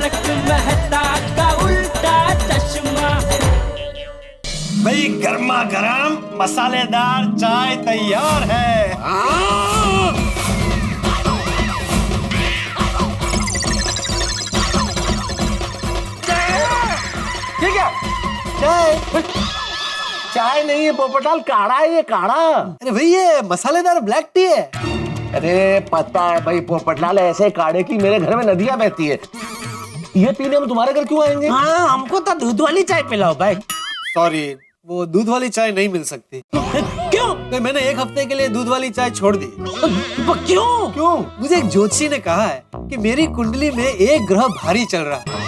तारक मेहता का उल्टा चश्मा। भाई गर्मा गर्म मसालेदार चाय तैयार है। ठीक है, चाय चाय नहीं है पोपटाल, काढ़ा है ये, काढ़ा। अरे भाई ये मसालेदार ब्लैक टी है। अरे पता है भाई पोपटलाल, ऐसे काढ़े की मेरे घर में नदियां बहती है। ये पीने में तुम्हारे घर क्यों आएंगे? हाँ, हमको तो दूध वाली चाय पिलाओ भाई। सॉरी, वो दूध वाली चाय नहीं मिल सकती। क्यों? तो मैंने एक हफ्ते के लिए दूध वाली चाय छोड़ दी। क्यों? क्यों? मुझे एक ज्योतिषी ने कहा है कि मेरी कुंडली में एक ग्रह भारी चल रहा है,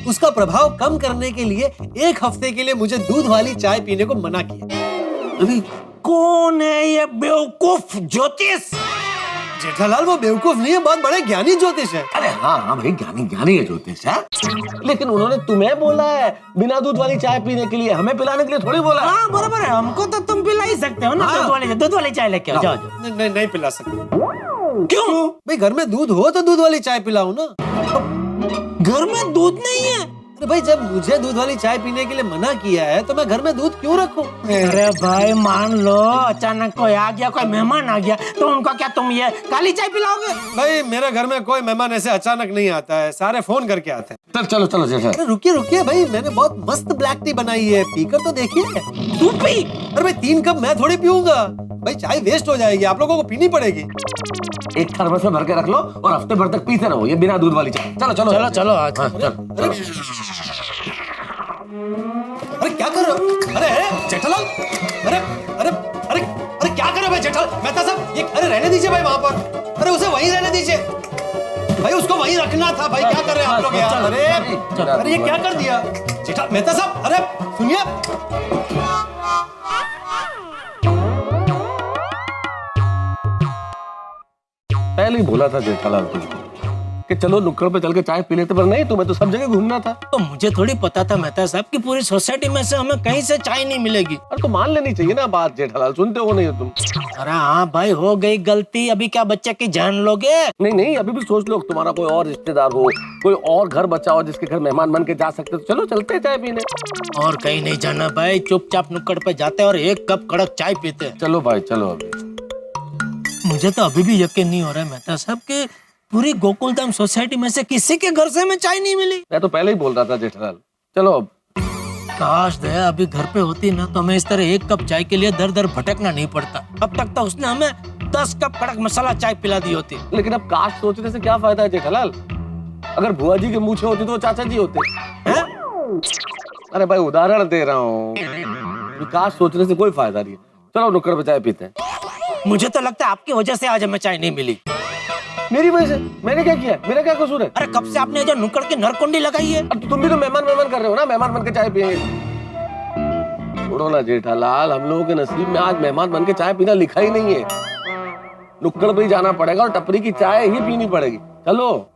उसका प्रभाव कम करने के लिए एक हफ्ते के लिए मुझे दूध वाली चाय पीने को मना किया। अभी कौन है ये बेवकूफ ज्योतिष? जेठालाल वो बेवकूफ नहीं है, बहुत बड़े ज्ञानी ज्योतिष है। अरे हाँ हाँ भाई, ज्ञानी ज्ञानी है ज्योतिष है, लेकिन उन्होंने तुम्हें बोला है बिना दूध वाली चाय पीने के लिए, हमें पिलाने के लिए थोड़ी बोला। हाँ बराबर है, हमको तो तुम पिला ही सकते हो ना। हाँ। दूध वाली चाय लेके आओ, जाओ जाओ। नहीं नहीं पिला सकते। क्यों? भाई घर में दूध हो तो दूध वाली चाय पिलाऊं ना। घर में दूध नहीं है? अरे भाई जब मुझे दूध वाली चाय पीने के लिए मना किया है तो मैं घर में दूध क्यों रखूं? अरे भाई मान लो अचानक कोई आ गया, कोई मेहमान आ गया, तो उनको क्या तुम ये काली चाय पिलाओगे? भाई मेरे घर में कोई मेहमान ऐसे अचानक नहीं आता है, सारे फोन करके आते हैं। चलो चलो जेठा। अरे रुकिए रुकिए भाई, मैंने बहुत मस्त ब्लैक टी बनाई है, पीकर तो देखिए। तू पी। अरे भाई 3 कप मैं थोड़ी पीऊंगा भाई, चाय वेस्ट हो जाएगी, आप लोगों को पीनी पड़ेगी। एक थर्मस में भर के रख लो और हफ्ते भर तक पीते रहो ये बिना दूध वाली चाय। चलो चलो चलो चलो आज। हाँ, चलो। अरे क्या कर रहे हो? अरे जेठालाल, अरे अरे अरे अरे क्या कर रहे हो भाई जेठालाल? मेहता साहब ये, अरे रहने दीजिए भाई वहां पर, अरे उसे वहीं रहने दीजिए भाई, उसको वहीं रखना था भाई। क्या कर रहे हैं आप लोग यार? अरे अरे ये क्या कर दिया जेठा मेहता साहब? अरे सुनिए, पहले ही बोला था जेठालाल तुमको कि चलो नुक्कड़ पे चल के चाय पी लेते, पर नहीं, तुम्हें तो सब जगह घूमना था। तो मुझे थोड़ी पता था मेहता साहब कि पूरी सोसाइटी में से हमें कहीं से चाय नहीं मिलेगी। अरे तो मान लेनी चाहिए ना बात जेठालाल, सुनते हो नहीं हो तुम? अरे हाँ भाई, हो गई गलती, अभी क्या बच्चे की जान लोगे? नहीं नहीं, अभी भी सोच लो, तुम्हारा कोई और रिश्तेदार हो, कोई और घर बचा हो जिसके घर मेहमान बन के जा सकते, तो चलो चलते हैं चाय पीने। और कहीं नहीं जाना भाई, चुपचाप नुक्कड़ पे जाते और एक कप कड़क चाय पीते हैं। चलो भाई चलो। अभी मुझे तो अभी भी यकीन नहीं हो रहा है मेहता साहब कि पूरी गोकुलधाम सोसाइटी में से किसी के घर से हमें चाय नहीं मिली। मैं तो पहले ही बोल रहा था जेठालाल, चलो अब। काश दया अभी घर पे होती ना तो हमें इस तरह एक कप चाय के लिए दर दर भटकना नहीं पड़ता। अब तक तो उसने हमें 10 कप कड़क मसाला चाय पिला दी होती। लेकिन अब काश सोचने से क्या फायदा है जेठालाल? अगर बुआ जी के मूछे होती तो चाचा जी होते हैं। अरे भाई उदाहरण दे रहा हूँ, काश सोचने से कोई फायदा नहीं है। चलो नुक्कड़ पे चाय पीते हैं। मुझे तो लगता है आपकी वजह से आज हमें चाय नहीं मिली। मेरी वजह से? मैंने क्या किया? मेरा क्या कसूर है? अरे कब से आपने जो नुक्कड़ की नरकुंडी लगाई है? अब तुम भी तो मेहमान कर रहे हो ना, मेहमान बन के चाय पिएंगे। छोड़ो ना जेठालाल, हम लोगों के नसीब में आज मेहमान बन के चाय पीना लिखा ही नहीं है। नुक्कड़ पे ही जाना पड़ेगा और टपरी की चाय ही पीनी पड़ेगी। चलो।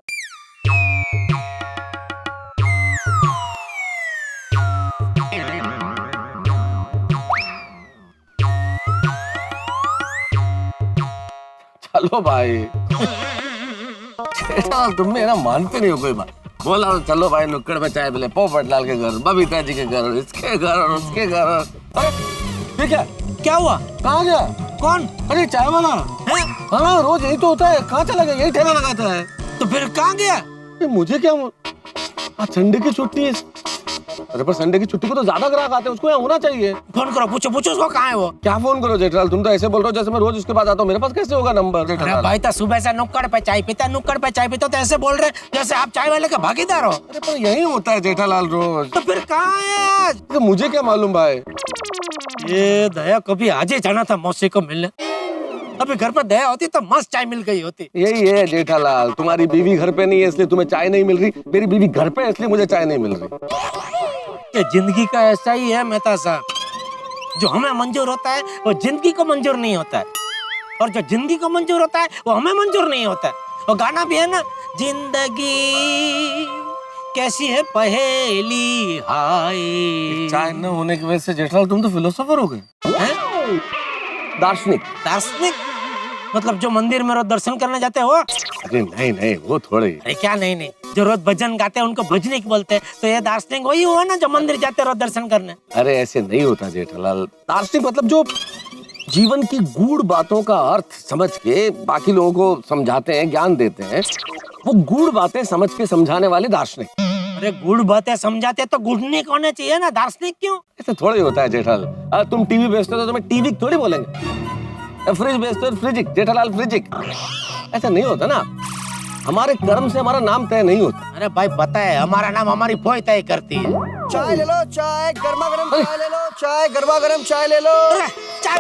चलो भाई। तुम मेरा मानते नहीं हो कोई बात। बोला चलो भाई नुक्कड़ में चाय पिले, पोपटलाल के घर, बबीता जी के घर, इसके घर और उसके घर। अरे ठीक है, क्या हुआ? कहाँ गया? कौन? अरे चाय वाला है? हाँ रोज यही तो होता है, कहाँ चला गया? यही ठेला लगाता है। तो फिर कहाँ गया? मुझे क्या, आज संडे की छुट्टी है। अरे पर संडे की छुट्टी को तो ज्यादा ग्राहक आते हैं, उसको यहाँ होना चाहिए। फोन करो, पूछो पूछो उसको कहाँ है वो। क्या फोन करो जेठालाल, तुम तो ऐसे बोल रहे हो जैसे मैं रोज उसके पास आता हूँ, मेरे पास कैसे होगा नंबर? अरे भाई तो सुबह से नुक्कड़ पे चाय पीता, नुक्कड़ पे चाय पीता, तो ऐसे बोल रहे जैसे आप चाय वाले के भागीदार हो। अरे पर यही होता है जेठालाल रोज। तो फिर कहाँ है आज? तो मुझे क्या मालूम भाई। ये दया कभी आज ही जाना था मौसी को मिलने। अभी घर पर दया होती तो मस्त चाय मिल गई होती। यही है जेठालाल, तुम्हारी बीवी घर पे नहीं है इसलिए तुम्हें चाय नहीं मिल रही, मेरी बीवी घर पे है इसलिए मुझे चाय नहीं मिल रही। ये जिंदगी का ऐसा ही है मेहता साहब, जो हमें मंजूर होता है वो जिंदगी को मंजूर नहीं होता है, और जो जिंदगी को मंजूर होता है वो हमें मंजूर नहीं होता है। वो गाना भी है ना, जिंदगी कैसी है पहेली हाय। चाय न होने की वजह से जेठालाल तुम तो फिलोसोफर हो गए, हैं? दार्शनिक। दार्शनिक? मतलब जो मंदिर में रोज दर्शन करने जाते हो? अरे नहीं नहीं, वो थोड़े। अरे क्या नहीं नहीं, जो रोज भजन गाते हैं उनको भजनिक बोलते हैं, तो ये दार्शनिक वही हुआ ना जो मंदिर जाते रोज दर्शन करने। अरे ऐसे नहीं होता जेठालाल। दार्शनिक मतलब जो जीवन की गूढ़ बातों का अर्थ समझ के बाकी लोगों को समझाते हैं, ज्ञान देते हैं, वो गूढ़ बातें समझ के समझाने वाले दार्शनिक। अरे गुड़ बातें समझाते तो गुड़निक होने चाहिए ना, दार्शनिक क्यों? ऐसे थोड़े होता है जेठालाल। तुम टीवी बेचते हो तो तुम्हें टीवी थोड़ी बोलेंगे। फ्रिज बेचते हो फ्रिजिक, जेठालाल फ्रिजिक। ऐसा नहीं होता ना, हमारे कर्म से हमारा नाम तय नहीं होता। अरे भाई पता है, हमारा नाम हमारी फोई तय करती है। चाय ले लो, चाय गर्मा गर्म चाय ले लो, चाय गर्मा गर्म चाय ले लो, चाय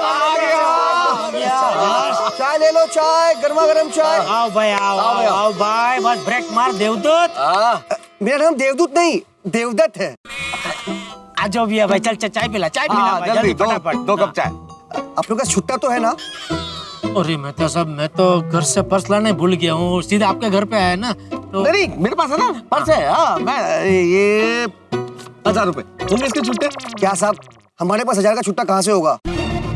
चाय ले लो, चाय गर्मा गर्म चाय। आओ भाई आओ भाई, बस ब्रेक मार देवदूत। मेरा नाम देवदूत नहीं, देवदत्त है। आ जाओ भैया भाई, चल चाय पिला भाई, जल्दी फटाफट। 2 कप चाय। आप लोग का छुट्टा तो है ना? अरे मेहता साहब, मैं तो घर से पर्स लाने भूल गया हूँ, सीधे आपके घर पे आया ना तो। नहीं मेरे पास है ना पर्स है। हाँ, मैं ये 1000 रुपए होंगे इसके छुट्टे। क्या साहब, हमारे पास 1000 का छुट्टा कहाँ से होगा?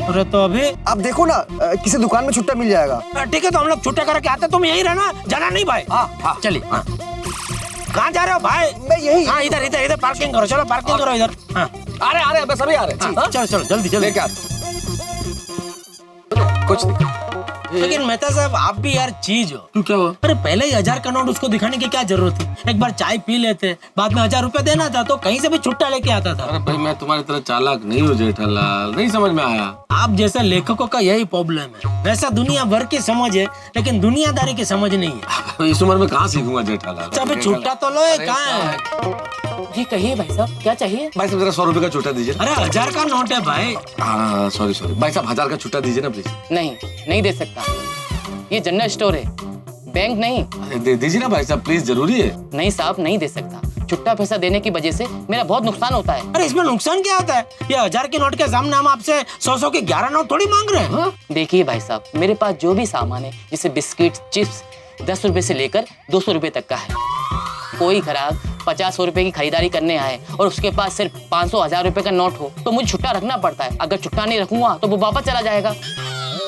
अरे तो अभी आप देखो ना, किसी दुकान में छुट्टा मिल जाएगा। ठीक है, तो हम लोग छुट्टा करके आते, तुम यही रहना, जाना नहीं भाई। हाँ चलिए। कहाँ जा रहे हो भाई? मैं यही। हाँ इधर इधर इधर पार्किंग करो, चलो पार्किंग करो इधर। हाँ आ रहे बस अभी आ रहे। चलो चलो जल्दी जल्दी। लेके आ। कुछ नहीं। लेकिन मेहता साहब, आप भी यार चीज हो। तू क्या हुआ? अरे पहले ही 1000 का नोट उसको दिखाने की क्या जरूरत थी? एक बार चाय पी लेते, बाद में 1000 रुपए देना था तो कहीं से भी छुट्टा लेके आता था। अरे भाई मैं तुम्हारी तरह चालाक नहीं हूँ जेठालाल, नहीं समझ में आया। आप जैसे लेखकों का यही प्रॉब्लम है। वैसा दुनिया भर की समझ है, लेकिन दुनियादारी की समझ नहीं है। इस उम्र में कहाँ सीखूंगा जेठालाल। अच्छा अभी छुट्टा तो लो, कहाँ है? जी कहिए भाई साहब, क्या चाहिए? भाई साहब जरा 100 रुपए का छुट्टा दीजिए। अरे 1000 का नोट है भाई। हाँ सॉरी भाई साहब, 1000 का छुट्टा दीजिए ना प्लीज। नहीं दे सकता, ये जनरल स्टोर है, बैंक नहीं। अरे दे दीजिए ना भाई साहब प्लीज, जरूरी है। नहीं साहब, नहीं दे सकता। छुट्टा पैसा देने की वजह से मेरा बहुत नुकसान होता है। अरे इसमें नुकसान क्या होता है? ये 1000 के नोट के सामने हम आपसे 100 के 11 नोट थोड़ी मांग रहे हैं। देखिए भाई साहब, मेरे पास जो भी सामान है, जैसे बिस्किट, चिप्स, 10 रुपए से लेकर 200 रुपए तक का है। कोई ग्राहक 50 रुपए की खरीदारी करने आए और उसके पास सिर्फ 500 1000 रुपए का नोट हो तो मुझे छुट्टा रखना पड़ता है। अगर छुट्टा नहीं रखूंगा तो वो वापस चला जाएगा,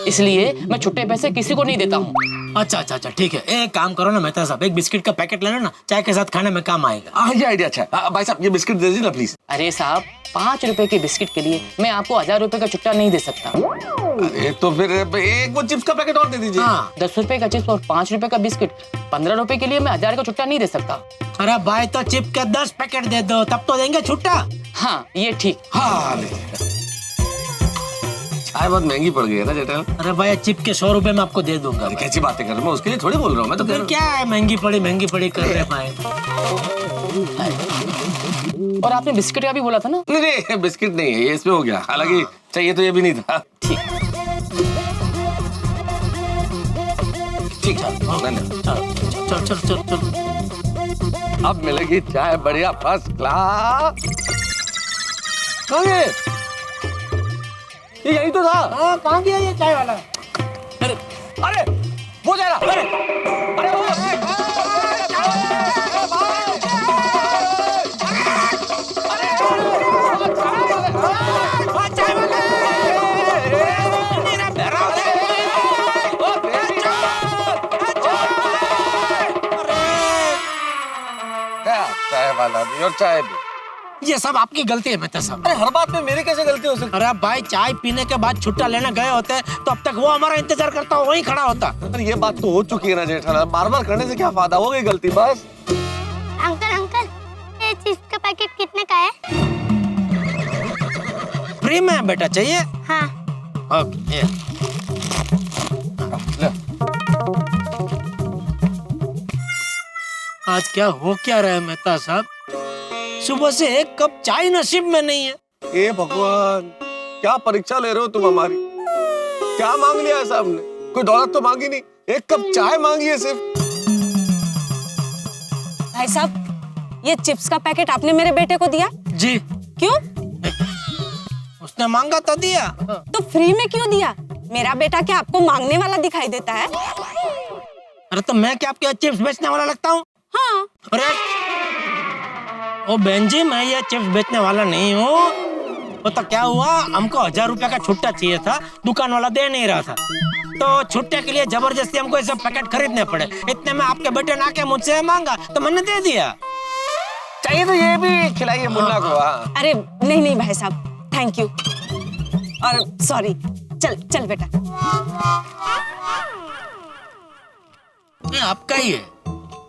इसलिए मैं छुट्टे पैसे किसी को नहीं देता हूँ। अच्छा ठीक है, एक काम करो ना मेहता साहब, एक बिस्किट का पैकेट लेना ना, चाय के साथ खाने में काम आएगा। ये आइडिया अच्छा है। भाई साहब ये बिस्किट दे दीजिए ना प्लीज। अरे साहब, 5 रुपए के बिस्किट के लिए मैं आपको 1000 रुपए का छुट्टा नहीं दे सकता। अरे तो फिर एक वो चिप्स का पैकेट और दे दीजिए। हाँ। 10 रुपए का चिप्स और 5 रुपए का बिस्किट, 15 रुपए के लिए मैं 1000 का छुट्टा नहीं दे सकता। अरे भाई तो चिप के 10 पैकेट दे दो, तब तो देंगे छुट्टा। हाँ ये ठीक। हाँ चाय बहुत महंगी पड़ गई है ना जेठालाल। अरे भाई चिप के 100 रुपए में आपको दे दूंगा। अरे कैसी बातें कर रहे हो, मैं उसके लिए थोड़ी बोल रहा हूँ। मैं तो कह फिर रहा क्या है, महंगी पड़ी कर रहे भाई। और आपने बिस्किट का भी बोला था ना? हूँ। नहीं बिस्किट नहीं है ये, इसमें हो गया। हालांकि चाहिए तो ये भी नहीं था। ठीक। ठीक है धन्यवाद। चल। अब मिलेगी चाय बढ़िया फर्स्ट क्लास। कहाँ गए? ये यही तो था। हाँ कहाँ गया ये चाय वाला? अरे वो जा रहा। अरे वो चाय वाला मेरा बेरा चाय वाला भी और चाय भी। ये सब आपकी गलती है मेहता साहब। अरे हर बात में मेरी कैसे गलती हो सकती? अरे भाई चाय पीने के बाद छुट्टा लेने गए होते तो अब तक वो हमारा इंतजार करता, वहीं खड़ा होता। अरे ये बात तो हो चुकी है ना जेठालाल, बार बार करने से क्या फायदा, हो गई गलती बस। अंकल ये चिप्स का पैकेट कितने का है? फ्री में है बेटा, चाहिए? हाँ। ओके ये। आज क्या हो क्या रहा है मेहता साहब, सुबह से एक कप चाय नसीब में नहीं है। हे भगवान, क्या परीक्षा ले रहे हो तुम हमारी? क्या मांग लिया है साहब ने? कोई दौलत तो मांगी नहीं, एक कप चाय मांगी है सिर्फ। भाई साहब, ये चिप्स का पैकेट आपने मेरे बेटे को दिया? जी। क्यों? उसने मांगा तो दिया। तो फ्री में क्यों दिया? मेरा बेटा क्या आपको मांगने वाला दिखाई देता है? अरे तो मैं क्या आपके चिप्स बेचने वाला लगता हूँ? हाँ। अरे ओ बहन जी, मैं ये चिप्स बेचने वाला नहीं हूँ। वो तो क्या हुआ, हमको 1000 रुपए का छुट्टा चाहिए था, दुकान वाला दे नहीं रहा था, तो छुट्टे के लिए जबरदस्ती हमको ये सब पैकेट खरीदने पड़े। इतने में आपके बेटे ने आके मुझसे मांगा तो मैंने दे दिया। चाहिए तो ये भी खिलाइए मुन्ना को। हाँ अरे नहीं नहीं भाई साहब, थैंक यू और सॉरी। चल चल बेटा। ये आपका ही है,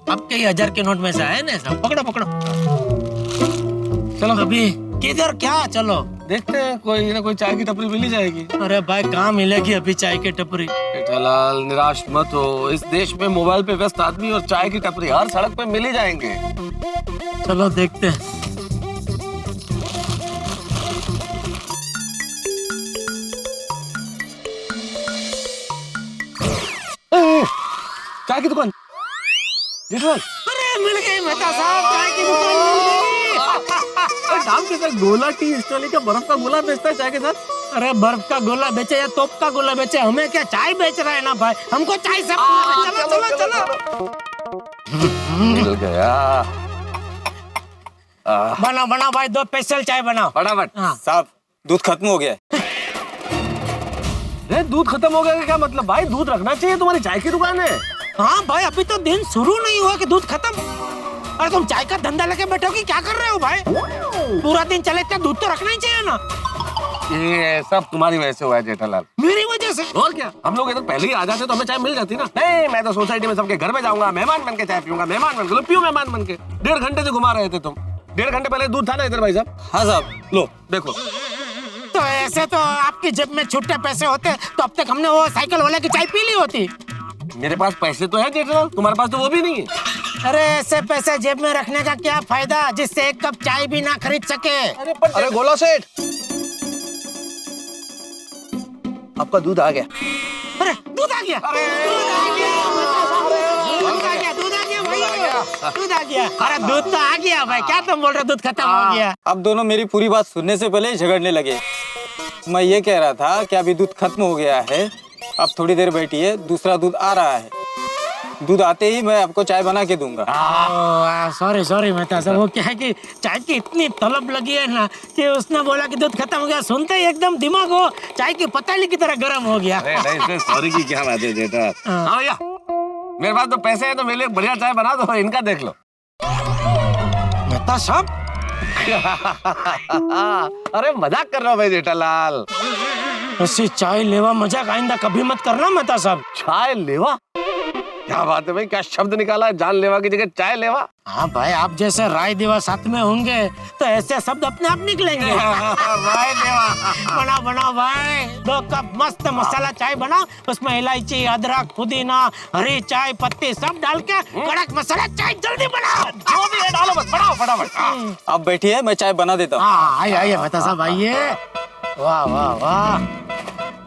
आपके ही 1000 के नोट में से आए ना सब। पकड़ो पकड़ो। चलो अभी किधर क्या, चलो देखते हैं, कोई ना कोई चाय की टपरी मिल ही जाएगी। अरे भाई कहाँ मिलेगी अभी चाय की टपरी। जेठालाल निराश मत हो, इस देश में मोबाइल पे व्यस्त आदमी और चाय की टपरी हर सड़क पे मिल ही जाएंगे। चलो देखते हैं। चाय की दुकान। जेठालाल अरे मिल गई मेहता साहब, चाय की दुकान मिल गई। नाम के साथ गोला टी स्टॉल का बर्फ का गोला बेचता है चाय के साथ। अरे बर्फ का गोला बेचे या तोप का गोला बेचे, हमें क्या चाय बेच रहा है ना भाई, हमको चाय से चलो चलो चलो। मिल गया। बनाओ बनाओ भाई, 2 स्पेशल चाय बनाओ फटाफट। हाँ। साहब दूध खत्म हो गया है। दूध खत्म हो गया का क्या मतलब भाई? दूध रखना चाहिए, तुम्हारी चाय की दुकान है। हाँ भाई अभी तो दिन शुरू नहीं हुआ कि दूध खत्म। अरे तुम चाय का धंधा लेके बैठो कि क्या कर रहे हो भाई? पूरा दिन चले इतना दूध तो रखना ही चाहिए ना। ये सब तुम्हारी वजह से हुआ है जेठालाल। मेरी वजह से? और क्या, हम लोग इधर पहले ही आ जाते तो हमें चाय मिल जाती ना। नहीं, मैं तो सोसाइटी में सबके घर में जाऊंगा, मेहमान बन के चाय पीऊंगा, मेहमान बन के पियो, मेहमान बन के। 1.5 घंटे से घुमा रहे थे तुम। 1.5 घंटे पहले दूध था ना इधर भाई साहब? हाँ साहब। लो देखो। तो ऐसे तो आपकी जेब में छुट्टे पैसे होते तो अब तक हमने वो साइकिल वाले की चाय पी ली होती। मेरे पास पैसे तो है जेठालाल, तुम्हारे पास तो वो भी नहीं है। अरे ऐसे पैसे जेब में रखने का क्या फायदा जिससे एक कप चाय भी ना खरीद सके। अरे गोला सेठ, आपका दूध आ गया। अरे दूध आ गया, दूध आ गया, दूध आ गया, दूध आ गया भाई, दूध आ गया। अरे दूध तो आ गया भाई, क्या तुम बोल रहे हो दूध खत्म हो गया? अब दोनों मेरी पूरी बात सुनने से पहले झगड़ने लगे। मैं ये कह रहा था कि अभी दूध खत्म हो गया है, अब थोड़ी देर बैठिए, दूसरा दूध आ रहा है। दूध आते ही मैं आपको चाय बना के दूंगा। सॉरी सॉरी मेहता साहब, वो क्या है कि चाय की इतनी तलब लगी है ना कि उसने बोला कि दूध खत्म हो गया, सुनते ही एकदम दिमाग हो चाय की पतीली की तरह गर्म हो गया। नहीं, इसमें सॉरी की क्या बात है जेठा। हाँ भैया, मेरे पास तो पैसे हैं तो मेरे लिए बढ़िया चाय बना दो, इनका देख लो। मेहता साहब अरे मजाक कर रहा हूँ भाई जेठालाल। ऐसी चाय लेवा मजाक आइंदा कभी मत करना मेहता साहब। चाय लेवा? क्या बात है भाई, क्या शब्द निकाला है, जान लेवा की जगह चाय लेवा। हाँ भाई, आप जैसे राय देवा साथ में होंगे तो ऐसे शब्द अपने आप निकलेंगे। राय देवा। बनाओ बनाओ भाई, 2 कप मस्त मसाला चाय बनाओ, उसमें इलायची, अदरक, पुदीना, हरी चाय पत्ती सब डाल के कड़क मसाला चाय जल्दी बनाओ। जो भी है डालो, बस बनाओ फटाफट। आप बैठिए, मैं चाय बना देता हूँ। हाँ आइए आइए मेहता साहब आइए। वाह वाह वाह,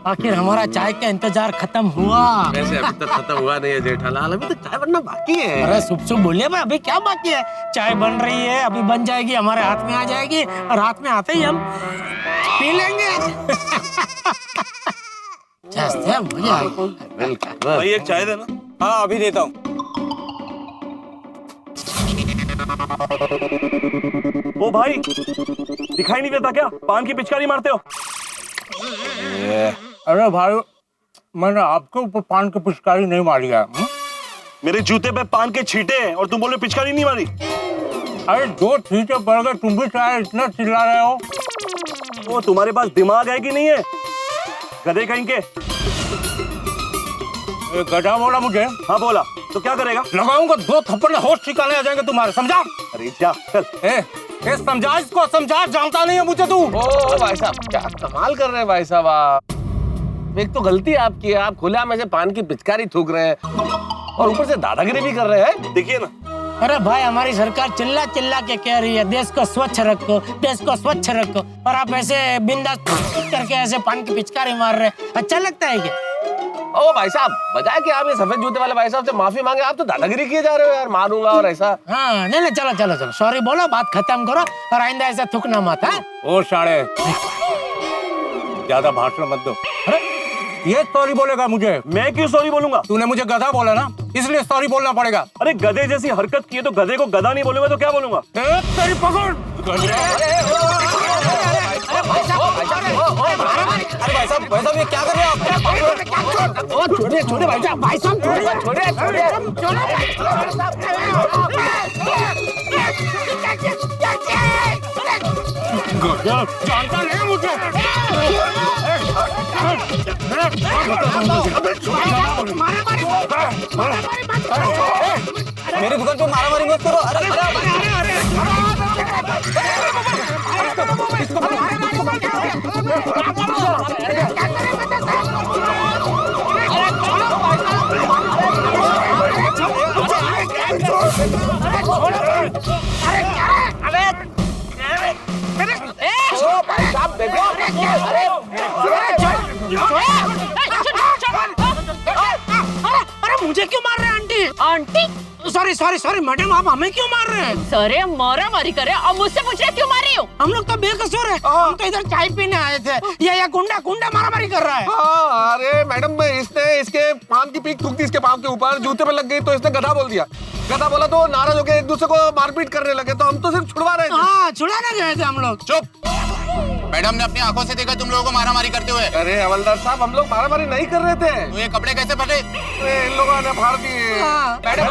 आखिर हमारा चाय का इंतजार खत्म हुआ। वैसे अभी तक खत्म हुआ नहीं है जेठालाल, अभी तो चाय बनना बाकी है। अरे शुभ शुभ बोलिए भाई, अभी क्या बाकी है? चाय बन रही है, अभी बन जाएगी, हमारे हाथ में आ जाएगी और हाथ में आते ही हम पी लेंगे। मजा आएगा। भाई एक चाय देना। हाँ अभी देता हूँ। ओ भाई, दिखाई नहीं देता क्या? पान की पिचकारी मारते हो? अरे भाई, मैंने आपके ऊपर पान की पिचकारी नहीं मारी है। मेरे जूते पे पान के छींटे हैं और तुम बोले पिचकारी नहीं मारी। अरे 2 छींटे पड़ गए, तुम भी चाहे इतना चिल्ला रहे हो। वो तुम्हारे पास दिमाग है कि नहीं है? गधे कहीं के। गधा बोला मुझे? हाँ बोला, तो क्या करेगा? लगाऊंगा 2 थप्पड़ में होश ठिकाने आ जाएंगे तुम्हारे, समझा? अरे जा चल। ए समझा इसको, समझा, जानता नहीं है मुझे तू। ओ भाई साहब, क्या कमाल कर रहे हैं भाई साहब आप। एक तो गलती आपकी है, आप खुलेआम ऐसे पान की पिचकारी थूक रहे हैं और ऊपर से दादागिरी भी कर रहे हैं। देखिए ना। अरे भाई, हमारी सरकार चिल्ला चिल्ला के कह रही है देश को स्वच्छ रखो, देश को स्वच्छ रखो, और आप ऐसे बिंदास करके ऐसे पान की पिचकारी मार रहे हैं। अच्छा लगता है क्या? ओ भाई साहब, बजाय कि आप ये सफेद जूते वाले भाई साहब से माफी मांगे, आप तो दादागिरी किए जा रहे हो यार, मारूंगा और ऐसा। हाँ नहीं नहीं, चलो चलो चलो, सॉरी बोलो, बात खत्म करो और आइंदा ऐसा थूकना मत। ओ साले, ज्यादा भाषण मत दो। अरे ये सॉरी बोलेगा मुझे? मैं क्यों सॉरी बोलूंगा? तूने मुझे गधा बोला ना, इसलिए सॉरी बोलना पड़ेगा। अरे गधे जैसी हरकत की है तो गधे को गधा नहीं बोलूंगा तो क्या बोलूंगा? तेरी पकड़। अरे भाई साहब ये क्या कर रहे हो आप? छोड़िए छोड़िए भाई साहब, भाई साहब छोड़िए। जानता नहीं मुझे। मेरी दुकान पे मारामारी मत करो। अरे अरे मुझे क्यों मार रहे हैं aunty? Aunty sorry sorry sorry madam, आप हमें क्यों मार रहे हैं? अरे मारा मारी करे और मुझसे पूछ रहे क्यों मारी हो? हम लोग तो बेकसूर है, हम तो इधर चाय पीने आए थे। ये गुंडा गुंडा मारा मारी कर रहा है। अरे मैडम, इसने इसके पान की पीक थूक दी इसके पाँव के ऊपर, जूते पे लग गई तो इसने गधा बोल दिया। गधा बोला तो नाराज होकर एक दूसरे को मारपीट करने लगे, तो हम तो सिर्फ छुड़वा रहे थे। हाँ, छुड़ाने गए थे हम लोग। चुप। मैडम ने अपनी आंखों से देखा तुम लोगों को मारामारी करते हुए। अरे हवलदार साहब, हम लोग मारामारी नहीं कर रहे थे। तो ये कपड़े कैसे फटे? इन लोगों ने फाड़ दिए। मैडम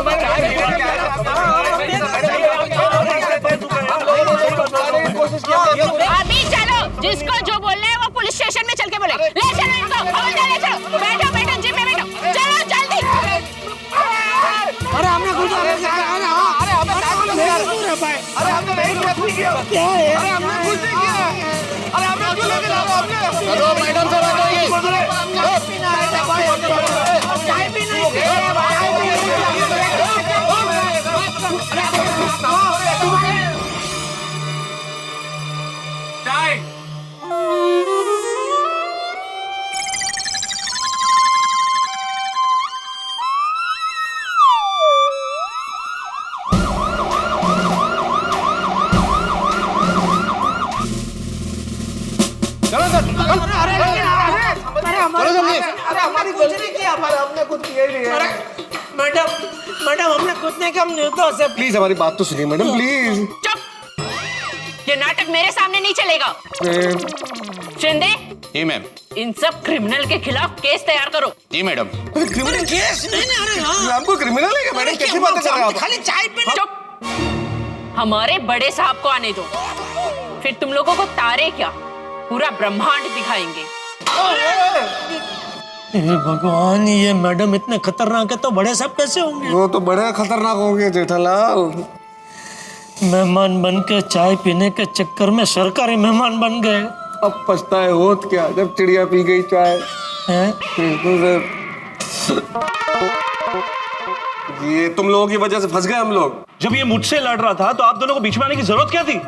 अभी चलो, जिसको जो बोलना है वो पुलिस स्टेशन में चल के बोले। ले चलो इनको, हवलदार ले चलो। बैठो बैठो, जीप में बैठो, चलो जल्दी। अरे हमने कुछ अरे हमने नहीं किया। क्या है? अरे हमने कुछ नहीं किया। अरे हमने क्यों लेके जा रहे हो आपने? चलो मैडम से बात होगी। चाय पीना मैडम मैडम, हमने कुछ नहीं किया, हम निर्दोष है। प्लीज हमारी बात तो सुनिए मैडम, प्लीज। चुप, ये नाटक मेरे सामने नहीं चलेगा। शिंदे, जी मैम। इन सब क्रिमिनल के खिलाफ केस तैयार करो। जी मैडम। क्रिमिनल केस नहीं ना? अरे हाँ, हमको क्रिमिनल है क्या मैडम? कैसी बातें कर रहे हैं आप? खाली चाय पीना। चुप, हमारे बड़े साहब को आने दो, फिर तुम लोगों को तारे क्या पूरा ब्रह्मांड दिखाएंगे। भगवान, ये मैडम इतने खतरनाक है तो बड़े साहब कैसे होंगे? वो तो बड़े खतरनाक होंगे जेठालाल। मेहमान बन के चाय पीने के चक्कर में सरकारी मेहमान बन गए। अब पछताए होत क्या जब चिड़िया पी गई चाय। ये तुम लोगों की वजह से फंस गए हम लोग। जब ये मुझसे लड़ रहा था तो आप दोनों को बीच में आने की जरूरत क्या थी?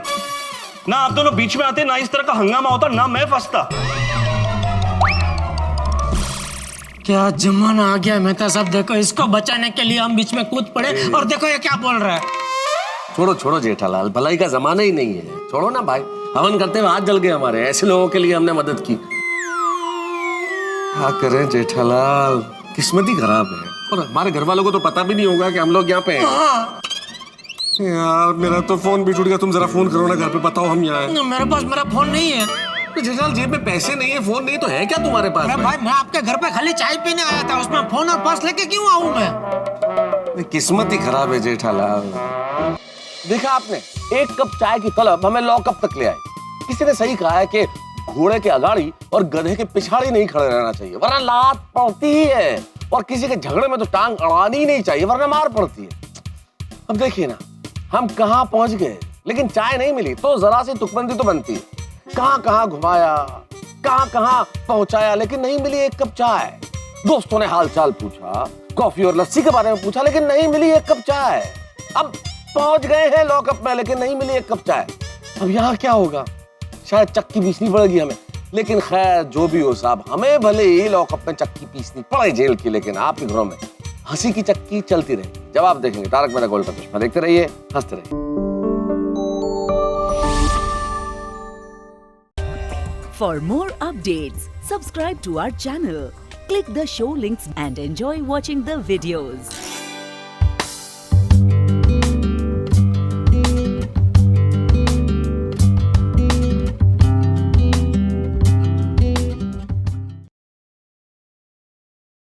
ना आप दोनों बीच में आते, ना इस तरह का हंगामा होता, ना मैं फंसता। क्या जमाना आ गया मेहता साहब, देखो इसको बचाने के लिए हम बीच में कूद पड़े और देखो ये क्या बोल रहा है। छोड़ो छोड़ो जेठालाल, भलाई का जमाना ही नहीं है। छोड़ो ना भाई, हवन करते हुए हाथ जल गए हमारे। ऐसे लोगों के लिए हमने मदद की। क्या करें जेठालाल, किस्मत ही खराब है। और हमारे घर वालों को तो पता भी नहीं होगा कि हम लोग यहाँ पे हैं। यार मेरा तो फोन भी टूट गया, तुम जरा फोन करो ना घर पे, बताओ हम यहाँ हैं। मेरे पास मेरा फोन नहीं है। जेठालाल जेब में पैसे नहीं है, फोन नहीं, तो है क्या तुम्हारे पास? अरे भाई, मैं आपके घर पे खाली चाय पीने आया था, उसमें फोन और पर्स लेके क्यों आऊं मैं? किस्मत ही खराब है जेठालाल। देखा आपने, एक कप चाय की तलब हमें लॉकअप तक ले आए। किसी ने सही कहा है कि घोड़े के अगाड़ी और गधे के पिछाड़ी नहीं खड़े रहना चाहिए, वरना लात पड़ती ही है। और किसी के झगड़े में तो टांग अड़ानी ही नहीं चाहिए, वरना मार पड़ती है। अब देखिए ना, हम कहाँ पहुंच गए, लेकिन चाय नहीं मिली तो जरा सी तुकबंदी तो बनती है। कहाँ कहाँ घुमाया, कहाँ कहाँ पहुंचाया, लेकिन नहीं मिली एक कप चाय। दोस्तों ने हालचाल पूछा, कॉफी और लस्सी के बारे में पूछा, लेकिन नहीं मिली एक कप चाय। अब पहुंच गए हैं लॉकअप में, लेकिन नहीं मिली एक कप चाय। अब यहाँ क्या होगा? शायद चक्की पीसनी पड़ेगी हमें। लेकिन खैर जो भी हो साहब, हमें भले ही लॉकअप में चक्की पीसनी पड़े जेल की, लेकिन आपके घरों में हंसी की चक्की चलती रहेगी। जब आप देखेंगे तारक मेहता का उल्टा चश्मा, देखते रहिए, हंसते रहिए। For more updates, subscribe to our channel, click the show links and enjoy watching the videos.